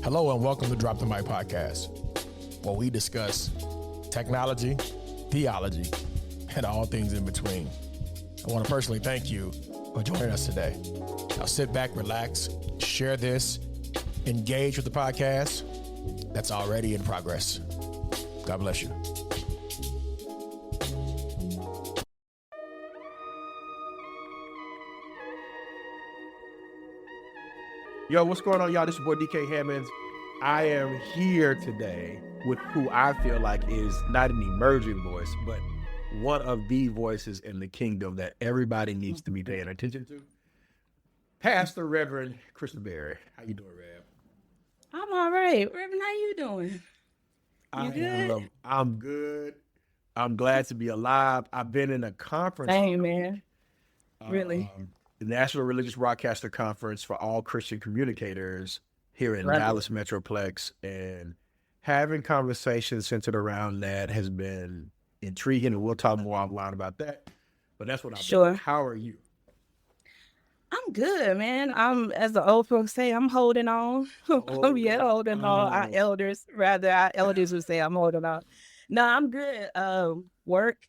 Hello and welcome to Drop the Mic Podcast, where we discuss technology, theology, and all things in between. I want to personally thank you for joining us today. Now sit back, relax, share this, engage with the podcast that's already in progress. God bless you. Yo, what's going on, y'all? This is your boy DK Hammonds. I am here today with who I feel like is not an emerging voice, but one of the voices in the kingdom that everybody needs to be paying attention to. Pastor Reverend Krystal Berry. How you doing, Rev? I'm all right. Reverend, how you doing? You good? I'm good. I'm glad to be alive. I've been in a conference. Same, man. Really? The National Religious Broadcaster Conference for all Christian communicators here in Dallas Metroplex, and having conversations centered around that has been intriguing, and we'll talk more offline about that. But that's what I'm doing. How are you? I'm good, man. As the old folks say, I'm holding on. I'm yet holding on. Our elders would say I'm holding on. No, I'm good. Work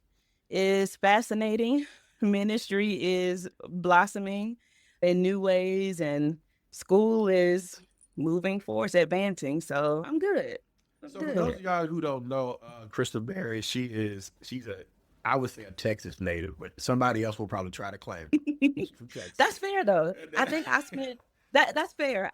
is fascinating. Ministry is blossoming in new ways, and school is moving forward, advancing. So I'm good. For those of y'all who don't know, Krystal Berry, she's I would say a Texas native, but somebody else will probably try to claim it. From Texas. That's fair though. I think I spent that's fair.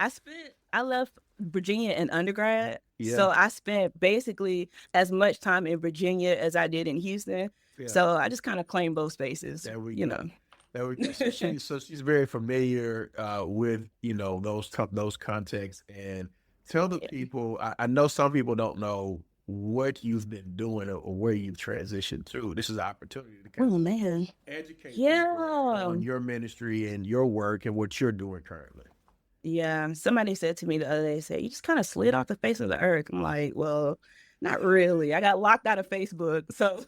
I left Virginia in undergrad. Yeah. So I spent basically as much time in Virginia as I did in Houston. Yeah. So I just kind of claim both spaces. There we go. So she's very familiar with those contexts. And tell the people. I know some people don't know what you've been doing or where you've transitioned to. This is an opportunity to kind of educate people on your ministry and your work and what you're doing currently. Yeah, somebody said to me the other day, you just kind of slid off the face of the earth. I'm like, well, not really. I got locked out of Facebook, so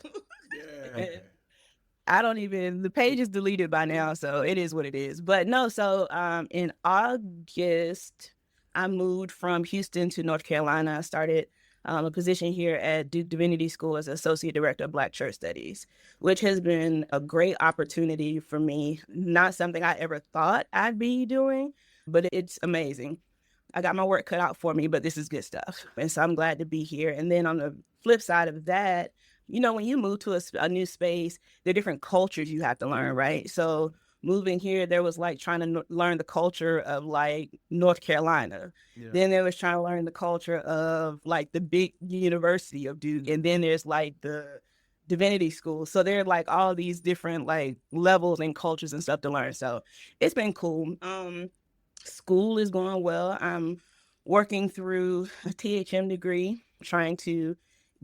I don't even, the page is deleted by now, so it is what it is. But no, so in August, I moved from Houston to North Carolina. I started a position here at Duke Divinity School as Associate Director of Black Church Studies, which has been a great opportunity for me. Not something I ever thought I'd be doing, but it's amazing. I got my work cut out for me, but this is good stuff. And so I'm glad to be here. And then on the flip side of that, when you move to a new space, there are different cultures you have to learn, right? So moving here, there was like trying to learn the culture of like North Carolina. Yeah. Then there was trying to learn the culture of like the big university of Duke. And then there's like the Divinity School. So there are like all these different like levels and cultures and stuff to learn. So it's been cool. School is going well. I'm working through a THM degree, trying to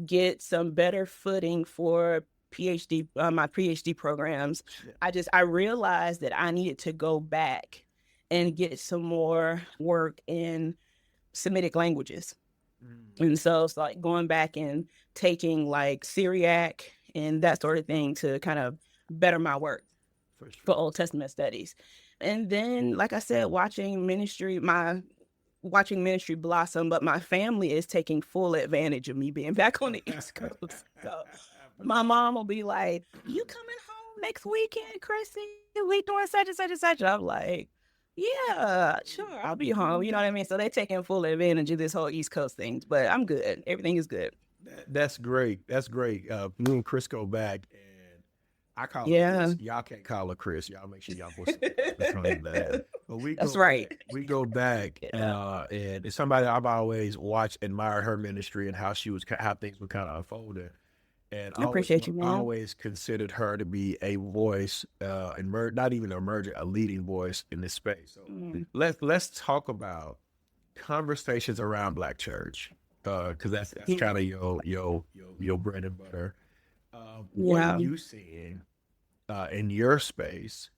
get some better footing for PhD, my PhD programs. Yeah. I realized that I needed to go back and get some more work in Semitic languages. And so it's like going back and taking like Syriac and that sort of thing to kind of better my work for Old Testament studies. And then, like I said, watching ministry blossom, but my family is taking full advantage of me being back on the East Coast. So my mom will be like, you coming home next weekend, Chrissy? We doing such and such and such. I'm like, yeah, sure, I'll be home. You know what I mean? So they're taking full advantage of this whole East Coast thing, but I'm good. Everything is good. That's great. That's great. Me and Chris go back, and I call her Chris. Y'all can't call her Chris. Y'all make sure y'all post that. But that's right. We go back, and it's somebody I've always watched, admired her ministry and how things were kind of unfolding. And I appreciate you, man. I always considered her to be a voice, not even a leading voice in this space. So let's talk about conversations around Black church, because that's kind of your bread and butter. What are you seeing in your space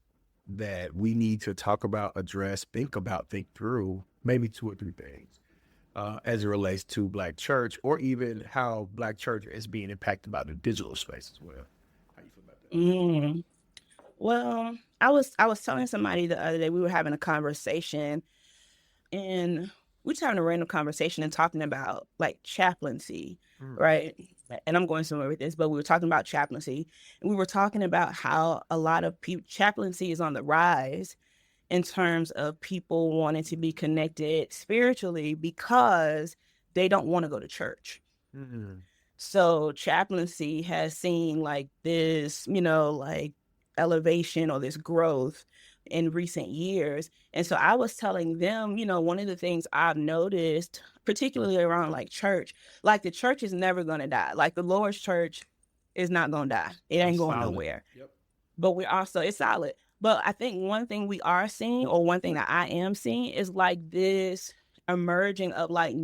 that we need to talk about, address, think through, maybe 2 or 3 things as it relates to Black church, or even how Black church is being impacted by the digital space as well? How you feel about that? Well, I was telling somebody the other day, we were having a conversation, and we're just having a random conversation and talking about like chaplaincy, right? And I'm going somewhere with this, but we were talking about chaplaincy, and we were talking about how a lot of chaplaincy is on the rise in terms of people wanting to be connected spiritually because they don't want to go to church. So chaplaincy has seen like this, like elevation or this growth in recent years. And so I was telling them, one of the things I've noticed, particularly around like church, like the church is never going to die. Like the Lord's church is not going to die. It ain't going nowhere. Yep. But it's solid. But I think one thing we are seeing, or one thing that I am seeing, is like this emerging of like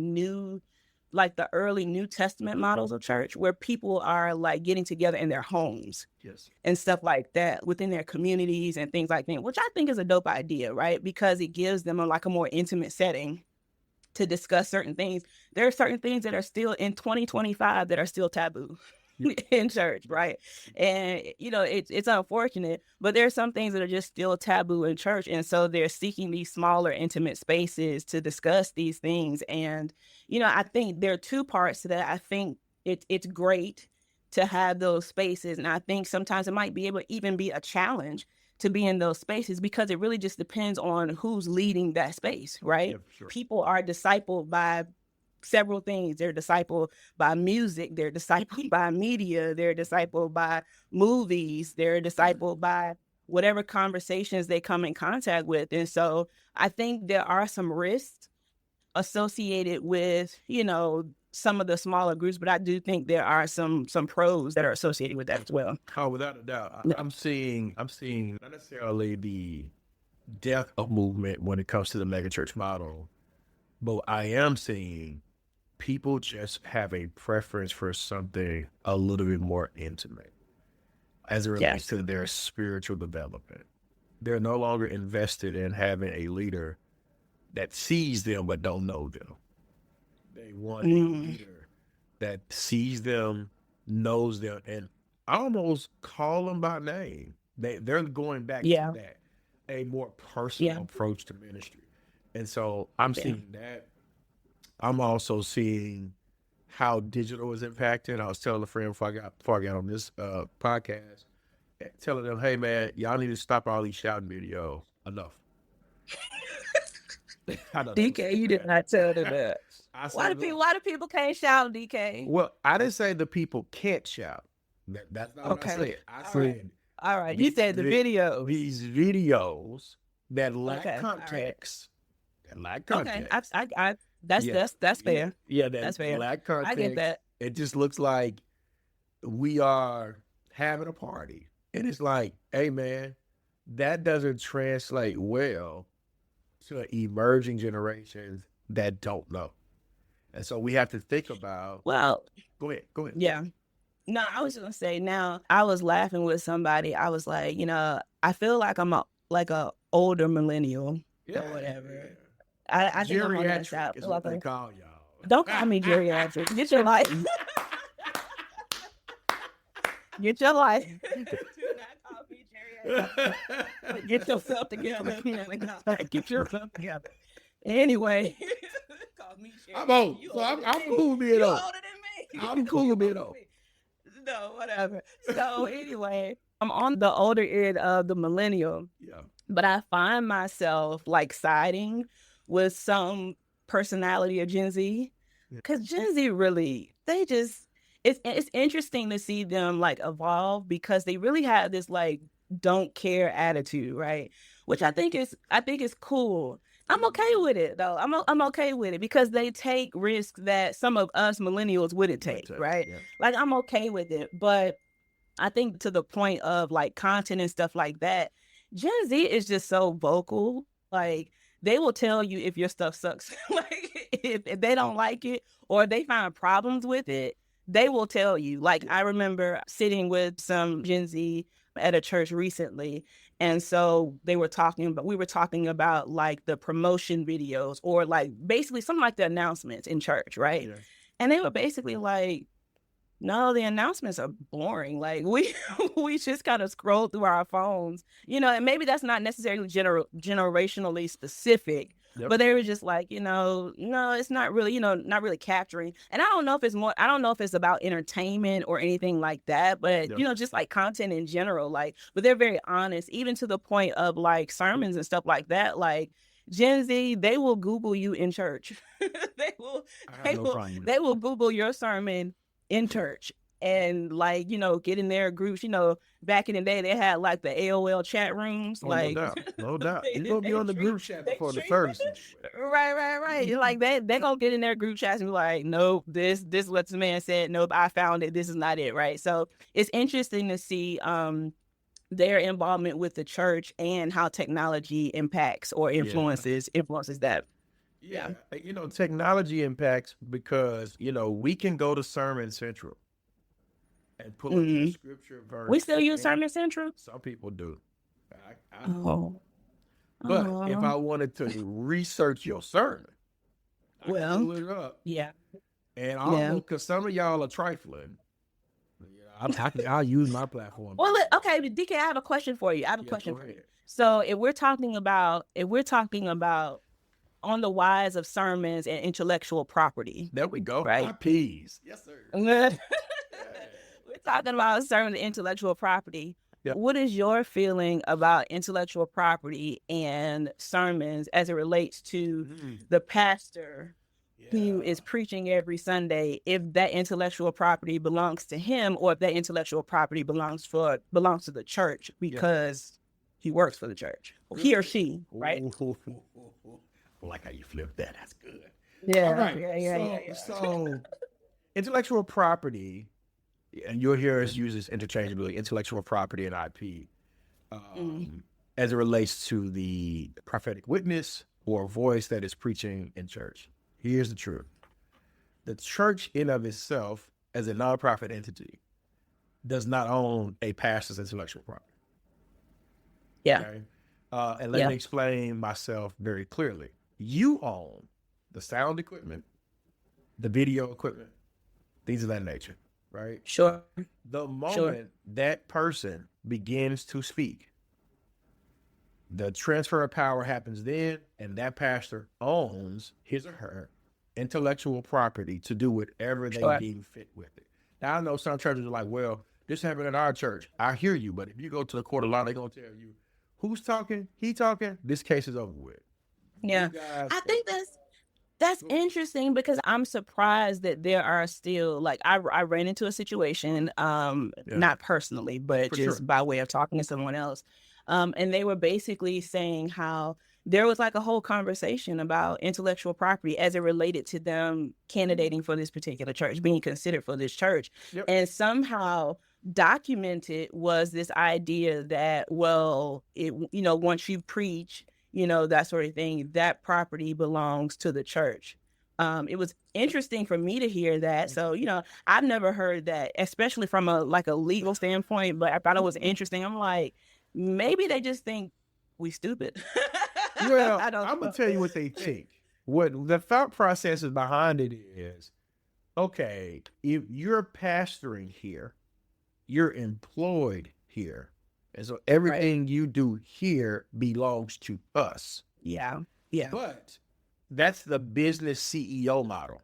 the early New Testament models of church, where people are like getting together in their homes and stuff like that within their communities and things like that, which I think is a dope idea, right? Because it gives them a more intimate setting to discuss certain things. There are certain things that are still in 2025 that are still taboo in church, right? And, it's unfortunate, but there are some things that are just still taboo in church. And so they're seeking these smaller, intimate spaces to discuss these things. And, I think there are two parts to that. I think it's great to have those spaces. And I think sometimes it might be able to even be a challenge to be in those spaces, because it really just depends on who's leading that space, right? Yeah, sure. People are discipled by several things. They're discipled by music, they're discipled by media, they're discipled by movies, they're discipled by whatever conversations they come in contact with. And so I think there are some risks associated with, some of the smaller groups, but I do think there are some pros that are associated with that as well. Oh, without a doubt. I'm seeing not necessarily the death of movement when it comes to the megachurch model, but I am seeing people just have a preference for something a little bit more intimate as it relates to their spiritual development. They're no longer invested in having a leader that sees them but don't know them. They want a leader that sees them, knows them, and almost call them by name. They're going back to that, a more personal approach to ministry. And so I'm seeing that. I'm also seeing how digital is impacting. I was telling a friend before I got on this podcast, telling them, hey man, y'all need to stop all these shouting videos. Enough. DK, you did not tell them that. Why do people can't shout, DK? Well, I didn't say the people can't shout. That's not what I said. I said, all right. You said the videos. These videos that lack context. That lack context. Okay, that's fair. Yeah, that's fair. Lack context. I get that. It just looks like we are having a party, and it's like, hey man, that doesn't translate well to emerging generations that don't know. And so we have to think about. Well, go ahead. Yeah. No, I was just gonna say. Now, I was laughing with somebody. I was like, I feel like I'm a older millennial or whatever. I think I'm on that side. Is what they call y'all. Don't call me geriatric. Get your life. Get your life. Do not call me geriatric. Get yourself together. Get yourself together. Anyway. I'm old, so I'm cool being old. You're older than me. I'm cool being old. No, whatever. So anyway, I'm on the older end of the millennial. Yeah. But I find myself like siding with some personality of Gen Z. Because Gen Z really, it's interesting to see them like evolve, because they really have this like don't care attitude, right? Which I think is cool. I'm okay with it though. I'm okay with it because they take risks that some of us millennials wouldn't take, right? Yeah. Like I'm okay with it, but I think to the point of like content and stuff like that, Gen Z is just so vocal. Like they will tell you if your stuff sucks. Like if they don't like it or they find problems with it, they will tell you. Like I remember sitting with some Gen Z at a church recently, and so we were talking about like the promotion videos or like basically something like the announcements in church, right? Yeah. And they were basically like, no, the announcements are boring. Like we just kind of scroll through our phones, and maybe that's not necessarily generationally specific, Yep. But they were just like, no, it's not really, not really capturing. And I don't know if it's about entertainment or anything like that, but, Yep. just like content in general, like, but they're very honest, even to the point of like sermons and stuff like that. Like Gen Z, they will Google you in church. they will, I have no problem with they will Google your sermon in church. And like, get in their groups, back in the day, they had like the AOL chat rooms. Oh, like, no doubt. You're going to be on the group chat before the service. Right. Like they gonna get in their group chats and be like, nope, this is what the man said. Nope, I found it. This is not it. Right. So it's interesting to see their involvement with the church and how technology impacts or influences that. Yeah. Technology impacts because, we can go to Sermon Central and pull up the scripture verse. We still use Sermon Central? Some people do. But if I wanted to research your sermon, I can pull it up. Yeah. And because some of y'all are trifling, I'll use my platform. Well, okay, DK, I have a question for you. So if we're talking about on the whys of sermons and intellectual property. There we go. Right. IPs. Yes, sir. We're talking about sermon and intellectual property. Yep. What is your feeling about intellectual property and sermons as it relates to the pastor who is preaching every Sunday, if that intellectual property belongs to him or if that intellectual property belongs to the church because he works for the church, he or she, right? I like how you flip that. That's good. Yeah. All right. Yeah. So intellectual property, and you'll hear us use this interchangeably, intellectual property and IP, as it relates to the prophetic witness or voice that is preaching in church. Here's the truth. The church in of itself, as a nonprofit entity, does not own a pastor's intellectual property. Yeah. Okay? And let me explain myself very clearly. You own the sound equipment, the video equipment, things of that nature, right? Sure. The moment that person begins to speak, the transfer of power happens then, and that pastor owns his or her intellectual property to do whatever they deem fit with it. Now, I know some churches are like, well, this happened in our church. I hear you, but if you go to the court of law, they're going to tell you, who's talking? He talking? This case is over with. Yeah. I think that's interesting because I'm surprised that there are still, like, I ran into a situation, not personally, but just by way of talking to someone else. And they were basically saying how there was like a whole conversation about intellectual property as it related to them candidating for this particular church, being considered for this church. Yep. And somehow documented was this idea that, well, once you preach, that sort of thing, that property belongs to the church. It was interesting for me to hear that. So, I've never heard that, especially from a legal standpoint, but I thought it was interesting. I'm like, maybe they just think we stupid. Well, I'm going to tell you what they think. What the thought process is behind it is, okay, if you're pastoring here, you're employed here. And so everything you do here belongs to us. Yeah. But that's the business CEO model.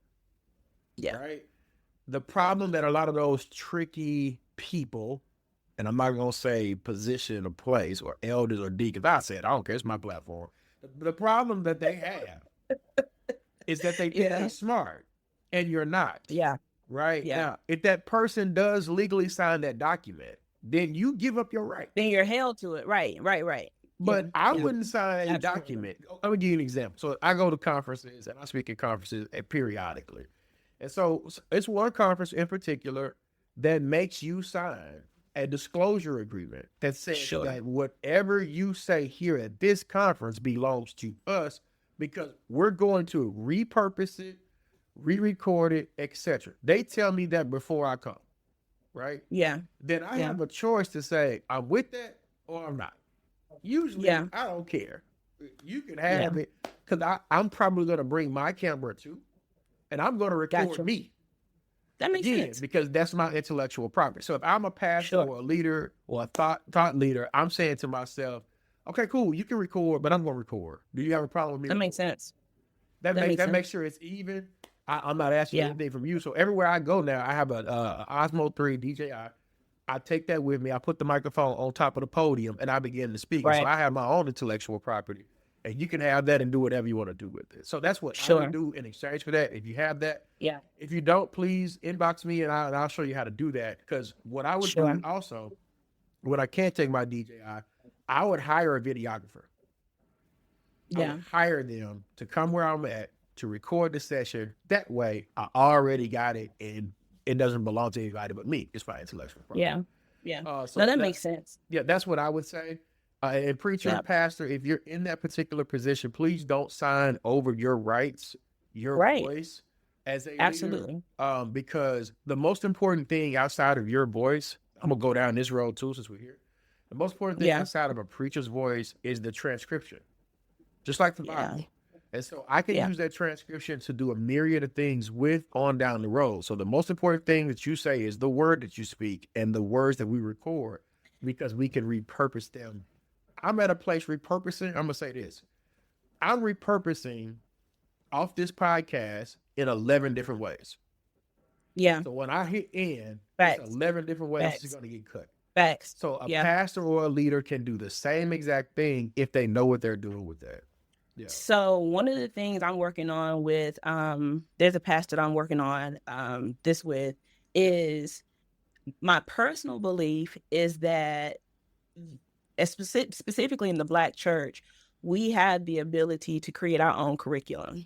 Yeah. Right? The problem that a lot of those tricky people, and I'm not going to say position or place or elders or deacons, I said, I don't care, it's my platform. The problem that they have is that they think they're smart and you're not. Yeah. Right? Yeah. Now, if that person does legally sign that document, then you give up your right. Then you're held to it. Right. But I wouldn't sign a document. Let me give you an example. So I go to conferences and I speak at conferences periodically. And so it's one conference in particular that makes you sign a disclosure agreement that says that whatever you say here at this conference belongs to us because we're going to repurpose it, re-record it, etc. They tell me that before I come, right? Yeah. Then I have a choice to say I'm with that or I'm not. Usually, I don't care. You can have it because I'm probably going to bring my camera too, and I'm going to record me. That makes sense. Because that's my intellectual property. So if I'm a pastor or a leader or a thought leader, I'm saying to myself, Okay, cool. You can record, but I'm going to record. Do you have a problem with me? That makes sense. That makes makes sense. sure it's even. I'm not asking Yeah. anything from you. So everywhere I go now, I have a Osmo 3 DJI. I take that with me. I put the microphone on top of the podium and I begin to speak. Right. So I have my own intellectual property, and you can have that and do whatever you want to do with it. So that's what I Sure. would do in exchange for that. If you have that, Yeah. if you don't, please inbox me and I'll show you how to do that. Because what I would Sure. do also, when I can't take my DJI, I would hire a videographer. I Yeah. would hire them to come where I'm at to record the session. That way, I already got it, and it doesn't belong to anybody but me. It's my intellectual property. Yeah. Yeah. So No, that makes sense. Yeah, that's what I would say. And preacher, Yeah. pastor, if you're in that particular position, please don't sign over your rights, your Right. voice as a Absolutely. leader. Because the most important thing outside of your voice, I'm gonna go down this road too since we're here. The most important thing Yeah. outside of a preacher's voice is the transcription, just like the Yeah. Bible. And so I can Yeah. use that transcription to do a myriad of things with on down the road. So the most important thing that you say is the word that you speak and the words that we record, because we can repurpose them. I'm at a place repurposing. I'm going to say this. I'm repurposing off this podcast in 11 different ways. Yeah. So when I hit end, Facts. it's 11 different ways Facts. it's going to get cut. Facts. So a Yeah. pastor or a leader can do the same exact thing if they know what they're doing with that. Yeah. So one of the things I'm working on with, there's a pastor that I'm working on this with, is my personal belief is that specifically in the Black church, we have the ability to create our own curriculum.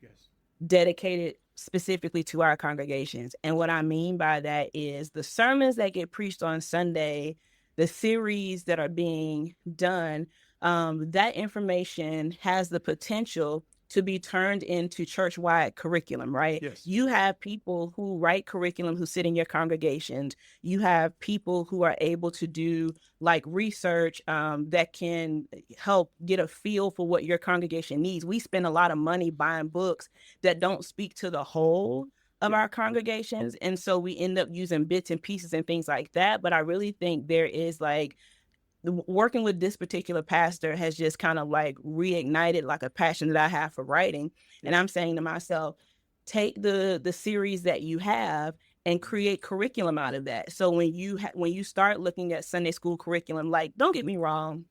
Yes. Dedicated specifically to our congregations. And what I mean by that is the sermons that get preached on Sunday, the series that are being done, that information has the potential to be turned into church-wide curriculum, right? Yes. You have people who write curriculum who sit in your congregations. You have people who are able to do like research that can help get a feel for what your congregation needs. We spend a lot of money buying books that don't speak to the whole of our congregations. And so we end up using bits and pieces and things like that. But I really think there is like, working with this particular pastor has just kind of like reignited like a passion that I have for writing. And I'm saying to myself, take the series that you have and create curriculum out of that. So when you start looking at Sunday school curriculum, like, don't get me wrong,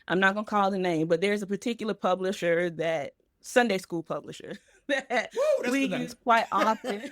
I'm not going to call the name, but there's a particular publisher that Sunday school publisher that we use quite often.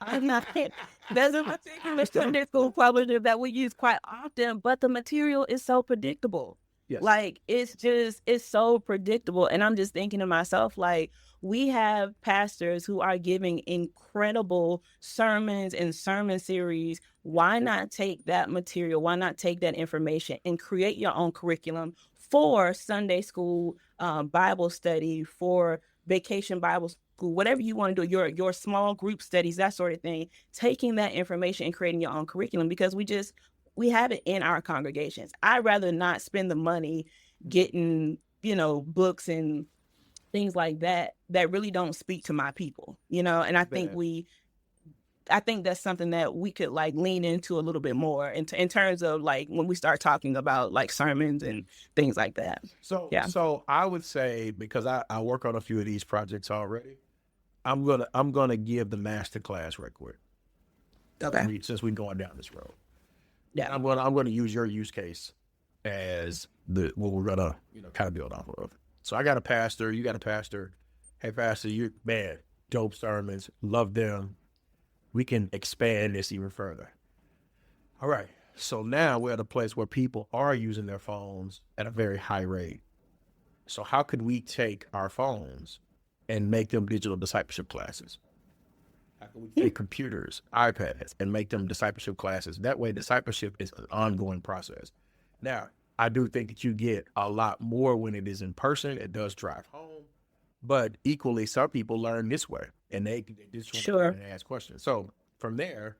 I'm not kidding. There's a particular Sunday school publisher that we use quite often, but the material is so predictable. Yes. Like, it's so predictable. And I'm just thinking to myself, like, we have pastors who are giving incredible sermons and sermon series. Why not take that material? Why not take that information and create your own curriculum for Sunday school, Bible study, for vacation Bible school, whatever you want to do, your small group studies, that sort of thing, taking that information and creating your own curriculum, because we have it in our congregations. I'd rather not spend the money getting, books and things like that really don't speak to my people, and I think I think that's something that we could like lean into a little bit more in terms of like when we start talking about like sermons and things like that. So I would say, because I work on a few of these projects already, I'm gonna give the master class right quick. Okay. Since we're going down this road. Yeah. I'm gonna use your use case as what we're gonna kind of build off of. So I got a pastor, you got a pastor. Hey pastor, dope sermons, love them. We can expand this even further. All right. So now we're at a place where people are using their phones at a very high rate. So how could we take our phones and make them digital discipleship classes? How can we take computers, iPads, and make them discipleship classes? That way, discipleship is an ongoing process. Now, I do think that you get a lot more when it is in person. It does drive home. But equally, some people learn this way, and they just want to ask questions. So from there,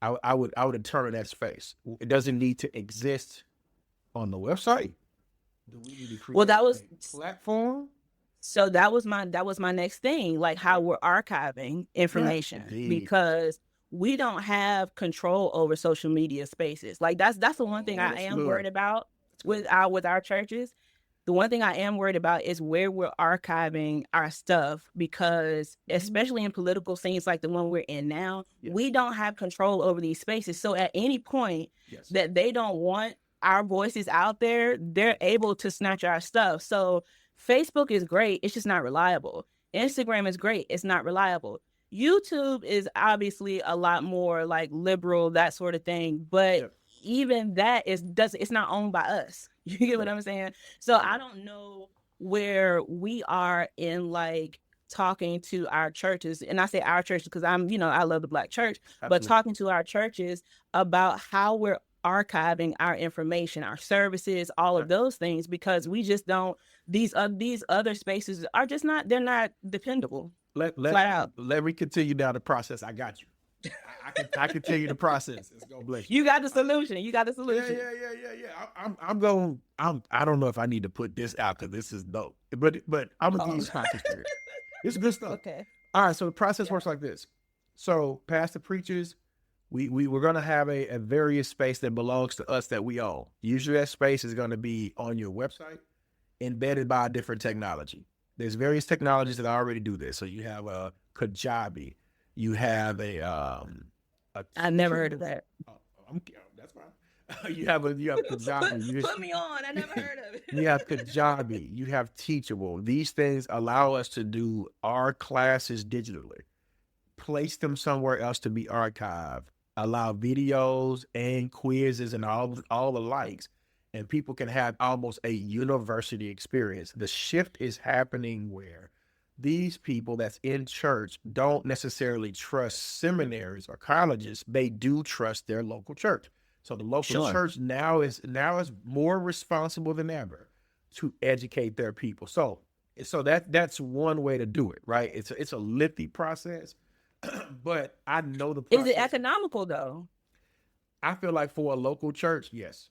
I would determine that space. It doesn't need to exist on the website. Do we need to create a platform? So that was my next thing, like how we're archiving information, because we don't have control over social media spaces. Like that's the one thing I am worried about. with our churches. The one thing I am worried about is where we're archiving our stuff, because especially in political scenes like the one we're in now, we don't have control over these spaces. So at any point that they don't want our voices out there, they're able to snatch our stuff. So Facebook is great. It's just not reliable. Instagram is great. It's not reliable. YouTube is obviously a lot more like liberal, that sort of thing. But even that it's not owned by us. You get what I'm saying? So I don't know where we are in like talking to our churches. And I say our churches because I love the Black church, but talking to our churches about how we're archiving our information, our services, all of those things, because we just don't, these other spaces are just not, they're not dependable. Flat out. Let me continue down the process. I got you. I can tell you the process. It's gonna bless you. You got the solution. Yeah. I don't know if I need to put this out because this is dope. But I'm gonna give you context here. It's good stuff. Okay. All right. So the process works like this. So pastor preachers, we're gonna have a various space that belongs to us that we own. Usually that space is gonna be on your website, embedded by a different technology. There's various technologies that already do this. So you have a Kajabi. You have I never heard of that. That's fine. You have Kajabi. Put me on. I never heard of it. You have Kajabi. You have Teachable. These things allow us to do our classes digitally, place them somewhere else to be archived, allow videos and quizzes and all the likes, and people can have almost a university experience. The shift is happening where these people that's in church don't necessarily trust seminaries or colleges. They do trust their local church. So the local church now is more responsible than ever to educate their people. So that's one way to do it, right? It's a lengthy process, but I know the process. Is it economical though? I feel like for a local church, yes.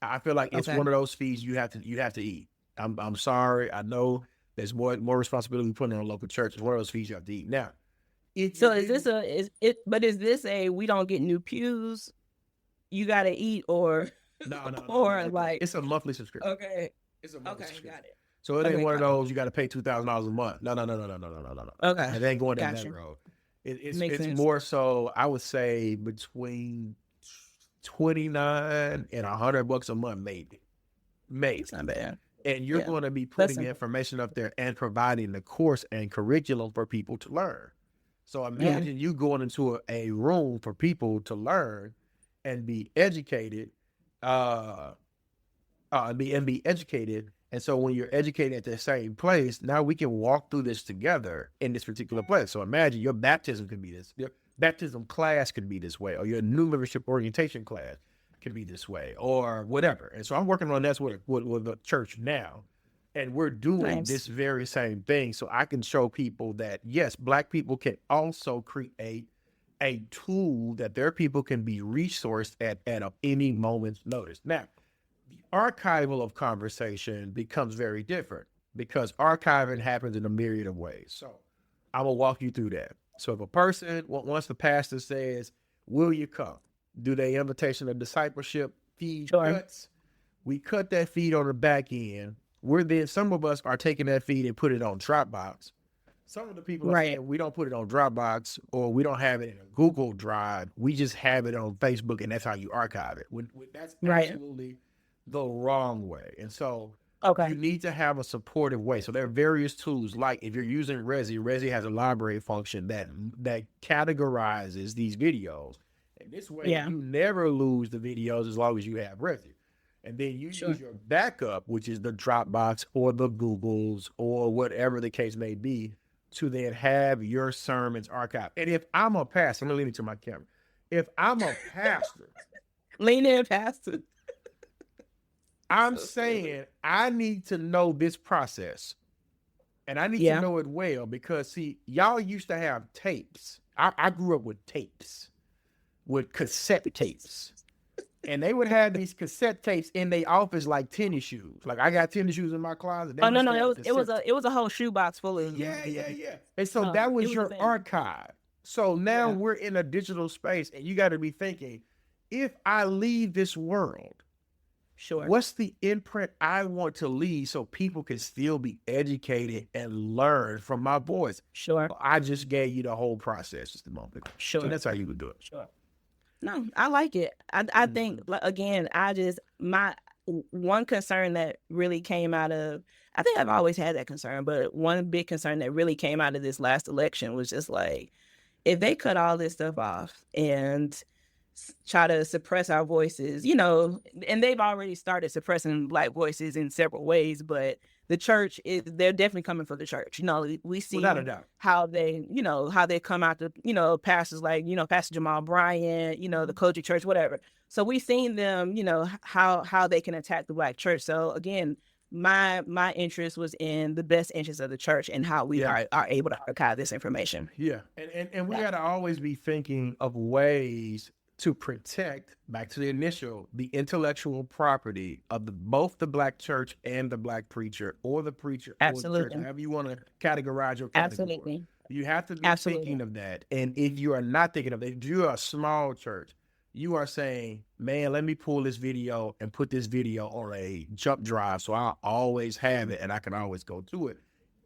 I feel like it's one of those fees you have to eat. I'm sorry. I know there's more responsibility we put on a local church. It's one of those fees you have to eat. Now, is this a we don't get new pews, you gotta eat, or no, or like it's a monthly subscription. Okay. It's a monthly subscription. Got it. So it ain't one of those you gotta pay $2,000 a month. No. Okay. It ain't going down that road. It's more so, I would say, between $29 and $100 a month, maybe. It's not bad. And you're going to be putting the information up there and providing the course and curriculum for people to learn. So imagine you going into a room for people to learn and be educated, and be educated. And so when you're educated at the same place, now we can walk through this together in this particular place. So imagine your baptism could be this. Your baptism class could be this way, or your new membership orientation class could be this way, or whatever. And so I'm working on that with the church now. And we're doing this very same thing. So I can show people that, yes, Black people can also create a tool that their people can be resourced at any moment's notice. Now, the archival of conversation becomes very different because archiving happens in a myriad of ways. So I will walk you through that. So if a person, once the pastor says, will you come? Do they invitation of discipleship feed cuts? We cut that feed on the back end. Some of us are taking that feed and put it on Dropbox. Some of the people are saying we don't put it on Dropbox, or we don't have it in a Google Drive. We just have it on Facebook, and that's how you archive it. That's absolutely the wrong way. And so you need to have a supportive way. So there are various tools, like if you're using Resi has a library function that categorizes these videos. And this way, you never lose the videos as long as you have Resi. And then you use your backup, which is the Dropbox or the Googles or whatever the case may be, to then have your sermons archived. And if I'm a pastor, I'm going to lean into my camera. If I'm a pastor. Lean in, pastor. I'm saying I need to know this process. And I need to know it well because, see, y'all used to have tapes. I grew up with tapes. With cassette tapes. And they would have these cassette tapes in their office like tennis shoes. Like I got tennis shoes in my closet. It was a whole shoebox full of Yeah. And so that was your archive. So now we're in a digital space, and you got to be thinking, if I leave this world, Sure. What's the imprint I want to leave so people can still be educated and learn from my voice? Sure. I just gave you the whole process just a moment ago. Sure. So that's how you would do it. Sure. No, I like it. I think, again, my one concern that really came out of, I think I've always had that concern, but one big concern that really came out of this last election was just like, if they cut all this stuff off and try to suppress our voices, and they've already started suppressing Black voices in several ways, but the church they're definitely coming for the church. We see Without a doubt how they come out to, pastors like, Pastor Jamal Bryant, the Kojic Church, whatever. So we've seen them, how they can attack the Black church. So again, my interest was in the best interest of the church and how we are able to archive this information. Yeah. And we got to always be thinking of ways to protect, back to the initial, the intellectual property of both the Black church and the Black preacher, or the preacher, Absolutely. or the church, however you want to categorize your category. Absolutely. You have to be thinking of that. And if you are not thinking of it, if you're a small church, you are saying, man, let me pull this video and put this video on a jump drive so I'll always have it and I can always go to it.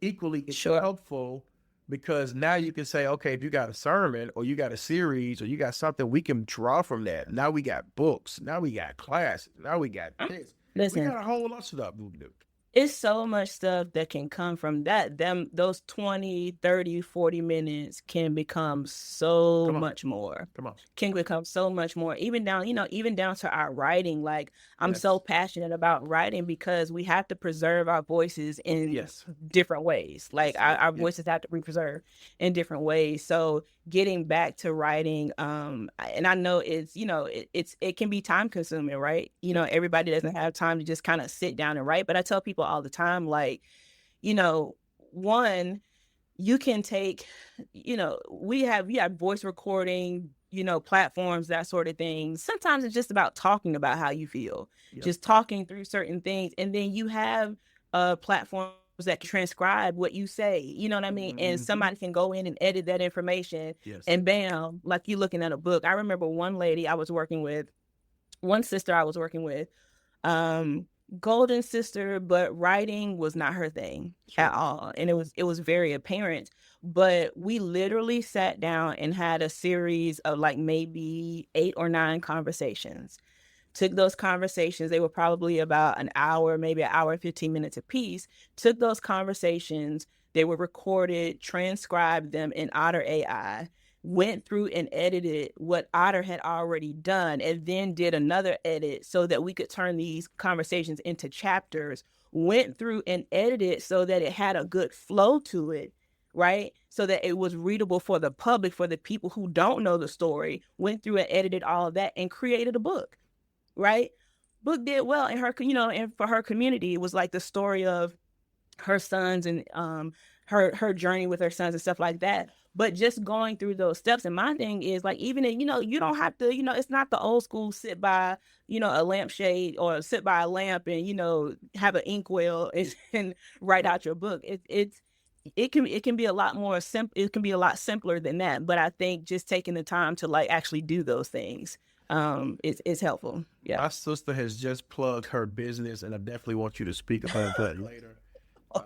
Equally, it's helpful because now you can say, okay, if you got a sermon or you got a series or you got something, we can draw from that. Now we got books. Now we got classes. Now we got this. Listen, we got a whole lot of stuff we can do. It's so much stuff that can come from that. Those 20, 30, 40 minutes can become so much more. Can become so much more. Even down to our writing. Like, I'm so passionate about writing because we have to preserve our voices in different ways. Like, our voices have to be preserved in different ways. So getting back to writing, and I know it can be time consuming, right? Everybody doesn't have time to just kind of sit down and write, but I tell people all the time, like, one, you can take, we have voice recording, platforms, that sort of thing. Sometimes it's just about talking about how you feel, just talking through certain things. And then you have platforms that can transcribe what you say, you know what I mean? And somebody can go in and edit that information and bam, like you looking at a book. I remember one sister I was working with, golden sister, but writing was not her thing at all. And it was very apparent, but we literally sat down and had a series of like maybe 8 or 9 conversations. Took those conversations, they were probably about an hour, maybe an hour and 15 minutes apiece. Took those conversations, they were recorded, transcribed them in Otter AI, went through and edited what Otter had already done, and then did another edit so that we could turn these conversations into chapters, went through and edited so that it had a good flow to it, right? So that it was readable for the public, for the people who don't know the story, went through and edited all of that and created a book, right? Book did well in her, and for her community, it was like the story of her sons and her journey with her sons and stuff like that. But just going through those steps. And my thing is, like, even if, you don't have to, it's not the old school sit by, a lampshade or sit by a lamp and, have an inkwell and write out your book. It can be a lot more simple. It can be a lot simpler than that. But I think just taking the time to like actually do those things is helpful. Yeah. My sister has just plugged her business, and I definitely want you to speak about that later.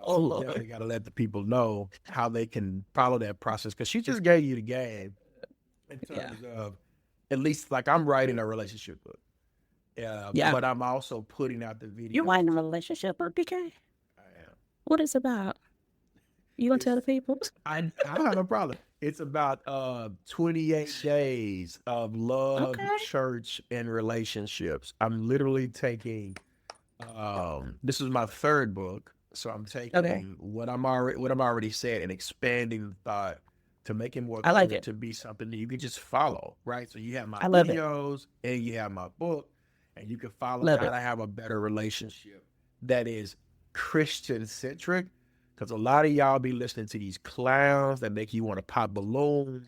Lord. Definitely got to let the people know how they can follow that process, because she just gave you the game in terms of, at least, like, I'm writing a relationship book. But I'm also putting out the video. You're writing a relationship book, DK? I am. What is it about? You gonna tell the people? I don't have no problem. It's about 28 days of love, church, and relationships. I'm literally taking. This is my 3rd book. So I'm taking what I'm already said and expanding the thought to make it more clear, to be something that you can just follow, right? So you have my videos and you have my book, and you can follow how to have a better relationship that is Christian centric. Because a lot of y'all be listening to these clowns that make you want to pop balloons.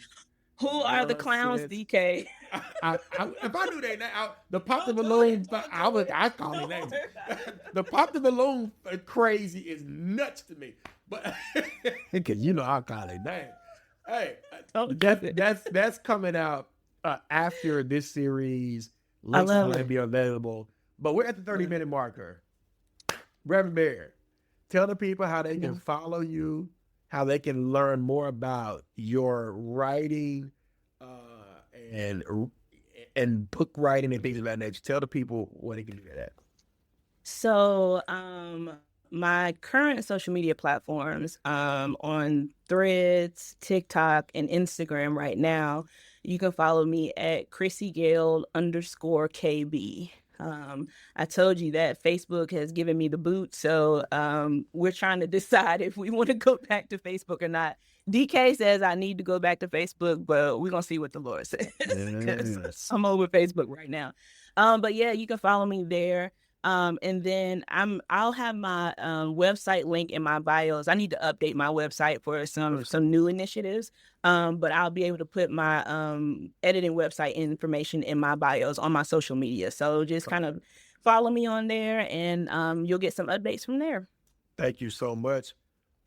Who are the clowns, DK? If I knew their name, the pop the balloon, I call their name. The pop the balloon crazy is nuts to me, but because I call their name. Hey, that's coming out after this series. Links will be available. But we're at the 30-minute marker. Reverend Berry, tell the people how they can follow you, how they can learn more about your writing and book writing and things of that nature. Tell the people what they can do that. So, my current social media platforms, on Threads, TikTok, and Instagram right now, you can follow me at ChryssyGale_KB. I told you that Facebook has given me the boot, so we're trying to decide if we want to go back to Facebook or not. DK says I need to go back to Facebook, but we're going to see what the Lord says. Yes. I'm over Facebook right now. But yeah, you can follow me there. And then I'll have my website link in my bios. I need to update my website for some new initiatives. But I'll be able to put my editing website information in my bios on my social media. So just kind of follow me on there, and you'll get some updates from there. Thank you so much.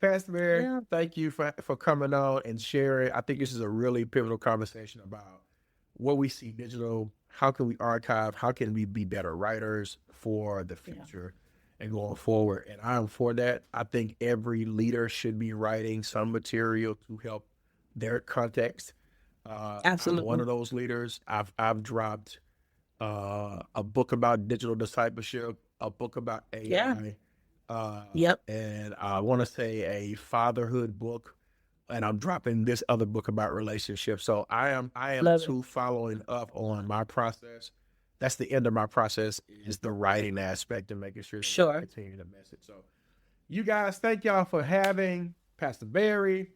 Pastor Berry, thank you for coming on and sharing. I think this is a really pivotal conversation about what we see digital. How can we archive? How can we be better writers for the future and going forward? And I'm for that. I think every leader should be writing some material to help their context. Absolutely. I'm one of those leaders. I've dropped a book about digital discipleship, a book about AI. And I want to say a fatherhood book, and I'm dropping this other book about relationships. So I am too following up on my process. That's the end of my process, is the writing aspect and making sure that I continue the message. So you guys, thank y'all for having Pastor Berry,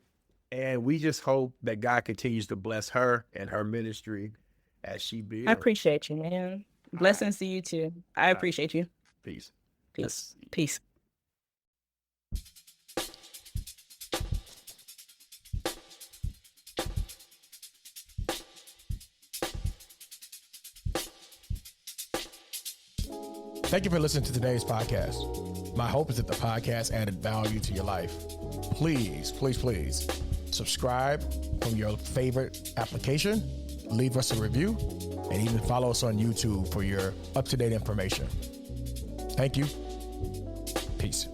and we just hope that God continues to bless her and her ministry as she builds. I appreciate you, man. Blessings to you too. I appreciate you. Peace. Peace. Peace. Thank you for listening to today's podcast. My hope is that the podcast added value to your life. Please, please, please subscribe from your favorite application, leave us a review, and even follow us on YouTube for your up-to-date information. Thank you. Peace.